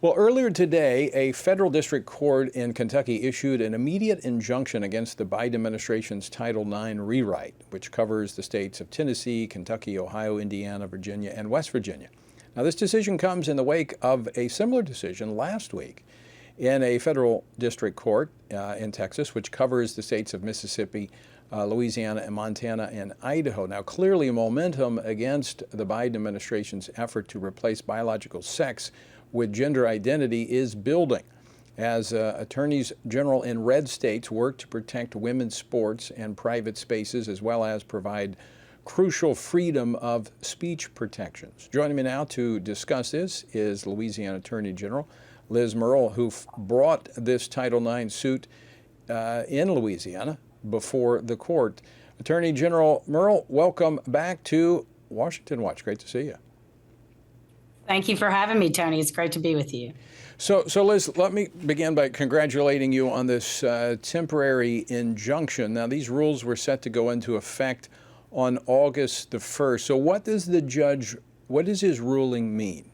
Well, earlier today, a federal district court in Kentucky issued an immediate injunction against the Biden administration's Title IX rewrite, which covers the states of Tennessee, Kentucky, Ohio, Indiana, Virginia, and West Virginia. Now, this decision comes in the wake of a similar decision last week in a federal district court in Texas, which covers the states of Mississippi, Louisiana, and Montana, and Idaho. Now, clearly, momentum against the Biden administration's effort to replace biological sex with gender identity is building as attorneys general in red states work to protect women's sports and private spaces, as well as provide crucial freedom of speech protections. Joining me now to discuss this is Louisiana Attorney General Liz Murrill, who brought this Title IX suit in Louisiana before the court. Attorney General Murrill, welcome back to Washington Watch. Great to see you. Thank you for having me, Tony. It's great to be with you. So Liz, let me begin by congratulating you on this temporary injunction. Now, these rules were set to go into effect on August the 1st. So what does his ruling mean?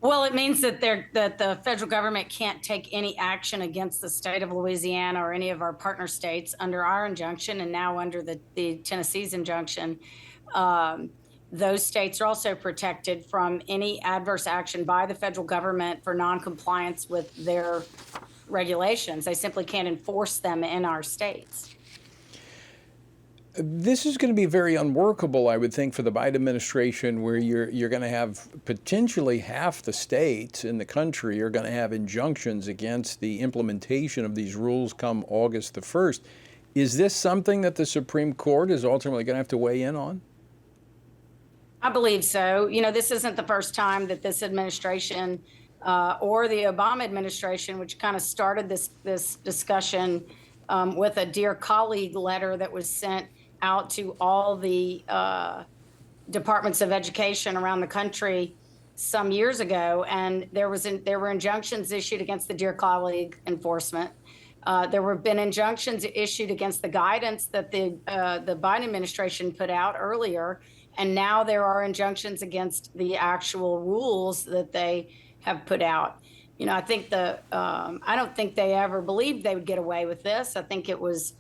Well, it means that the federal government can't take any action against the state of Louisiana or any of our partner states under our injunction, and now under the Tennessee's injunction. Those states are also protected from any adverse action by the federal government for noncompliance with their regulations. They simply can't enforce them in our states. This is going to be very unworkable, I would think, for the Biden administration, where you're going to have potentially half the states in the country are going to have injunctions against the implementation of these rules come August the 1st. Is this something that the Supreme Court is ultimately going to have to weigh in on? I believe so. You know, this isn't the first time that this administration or the Obama administration, which kind of started this discussion with a Dear Colleague letter that was sent out to all the departments of education around the country some years ago. And there were injunctions issued against the Dear Colleague enforcement. There have been injunctions issued against the guidance that the Biden administration put out earlier. And now there are injunctions against the actual rules that they have put out. You know, I think I don't think they ever believed they would get away with this. I think it was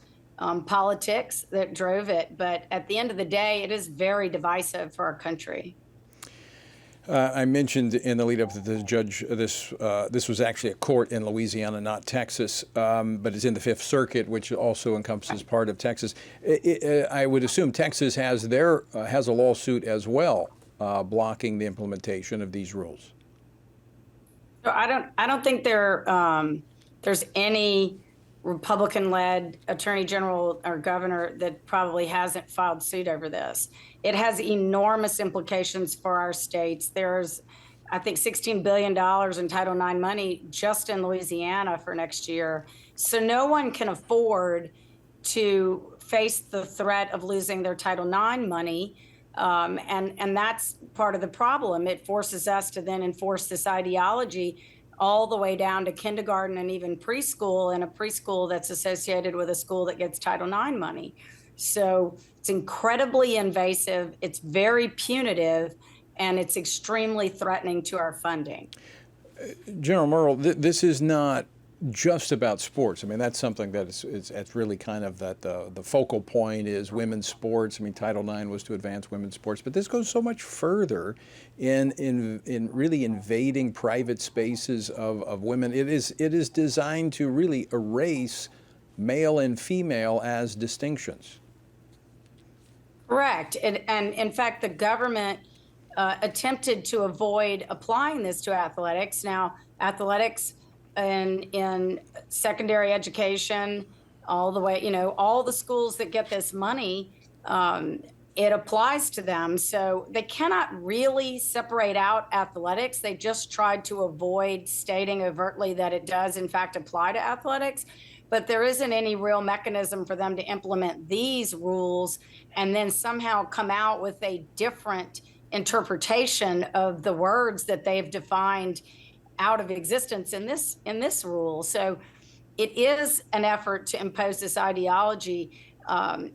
politics that drove it. But at the end of the day, it is very divisive for our country. I mentioned in the lead up that the judge, this was actually a court in Louisiana, not Texas, but it's in the Fifth Circuit, which also encompasses part of Texas. I would assume Texas has a lawsuit as well, blocking the implementation of these rules. So I don't think there's any Republican-led attorney general or governor that probably hasn't filed suit over this. It has enormous implications for our states. There's, I think, $16 billion in Title IX money just in Louisiana for next year. So no one can afford to face the threat of losing their Title IX money. And that's part of the problem. It forces us to then enforce this ideology all the way down to kindergarten and even preschool, and a preschool that's associated with a school that gets Title IX money. So it's incredibly invasive, it's very punitive, and it's extremely threatening to our funding. General Murrill, this is not just about sports. I mean, that's something that it's really kind of that the focal point is women's sports. I mean, Title IX was to advance women's sports, but this goes so much further in really invading private spaces of women. It is designed to really erase male and female as distinctions. Correct. And in fact, the government attempted to avoid applying this to athletics. Now, athletics in secondary education, all the way, you know, all the schools that get this money, it applies to them. So they cannot really separate out athletics. They just tried to avoid stating overtly that it does, in fact, apply to athletics. But there isn't any real mechanism for them to implement these rules and then somehow come out with a different interpretation of the words that they've defined out of existence in this rule. So it is an effort to impose this ideology.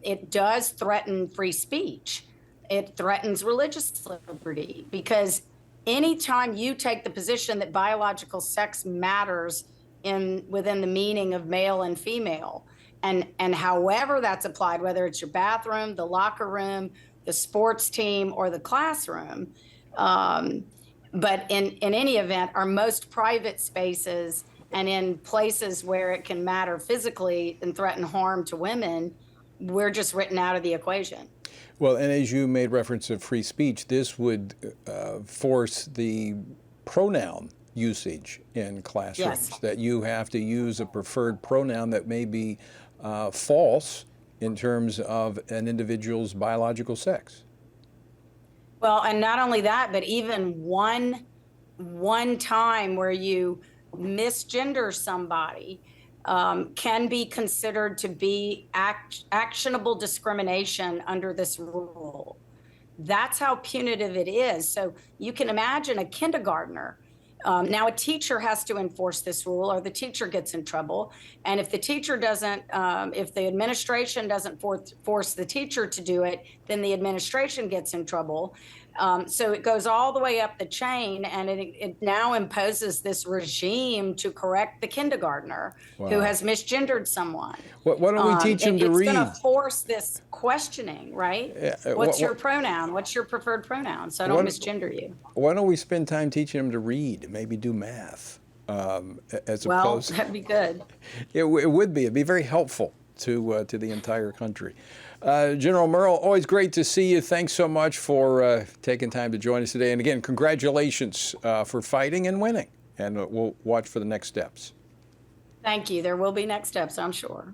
It does threaten free speech. It threatens religious liberty because anytime you take the position that biological sex matters within the meaning of male and female, and however that's applied, whether it's your bathroom, the locker room, the sports team, or the classroom, but in any event, our most private spaces and in places where it can matter physically and threaten harm to women, we're just written out of the equation. Well, and as you made reference of free speech, this would force the pronoun usage in classrooms, Yes. that you have to use a preferred pronoun that may be false in terms of an individual's biological sex. Well, and not only that, but even one time where you misgender somebody can be considered to be actionable discrimination under this rule. That's how punitive it is. So you can imagine a kindergartner. Now, a teacher has to enforce this rule, or the teacher gets in trouble. And if the teacher doesn't, if the administration doesn't force the teacher to do it, then the administration gets in trouble. So it goes all the way up the chain, and it now imposes this regime to correct the kindergartner who has misgendered someone. Why don't we teach them to read? It's going to force this questioning, right? What's your pronoun? What's your preferred pronoun? So I don't misgender you. Why don't we spend time teaching them to read, maybe do math, as Well, opposed? that'd be good. It would be. It'd be very helpful to the entire country. General Murrill, always great to see you. Thanks so much for taking time to join us today. And again, congratulations for fighting and winning. And we'll watch for the next steps. Thank you. There will be next steps, I'm sure.